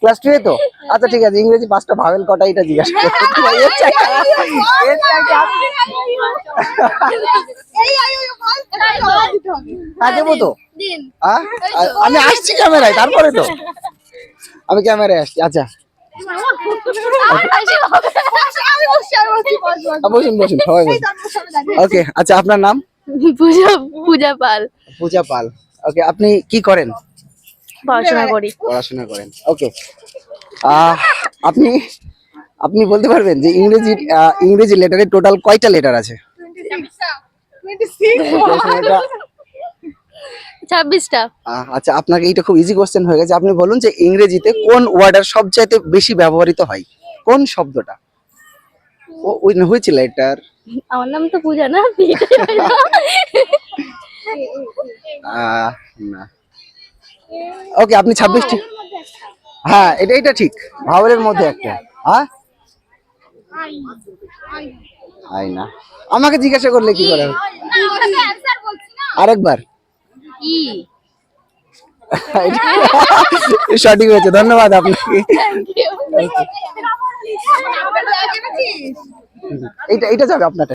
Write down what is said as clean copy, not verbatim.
Class 2 এ তো? আচ্ছা ঠিক আছে, ইংরেজি 5টা ভাওয়েল কটা এটা জিজ্ঞাসা করতে। এর চাইতে হ্যাঁ দেবো তো। হ্যাঁ? আমি আসছি ক্যামেরায়, তারপরে তো আমি ক্যামেরায় আসছি। আচ্ছা বসুন বসুন সবাই বসুন। ওকে আচ্ছা, আপনার নাম? পূজা পূজা পাল। পূজা পাল। ওকে, আপনি কি করেন? পড়াশোনা করি। পড়াশোনা করেন। ওকে, আপনি আপনি বলতে পারবেন যে ইংরেজি লেটারে টোটাল কয়টা লেটার আছে? 26টা। আচ্ছা, আপনাকে এইটা খুব ইজি কোশ্চেন হয়ে গেছে। আপনি বলুন যে ইংরেজিতে কোন ওয়ার্ডের সবচাইতে বেশি ব্যবহৃত হয়, কোন শব্দটা? Which letter? আমার নাম তো পূজা না? না। ওকে, আপনি 26টি। হ্যাঁ, এটা ঠিক, ভাওয়ালের মধ্যে একটা। হ্যাঁ, আই না। আমাকে জিজ্ঞাসা করলে কি করে? আরেকবার। ই। সঠিক হয়েছে, ধন্যবাদ আপনাকে। Thank you. এইটা যাবে আপনার।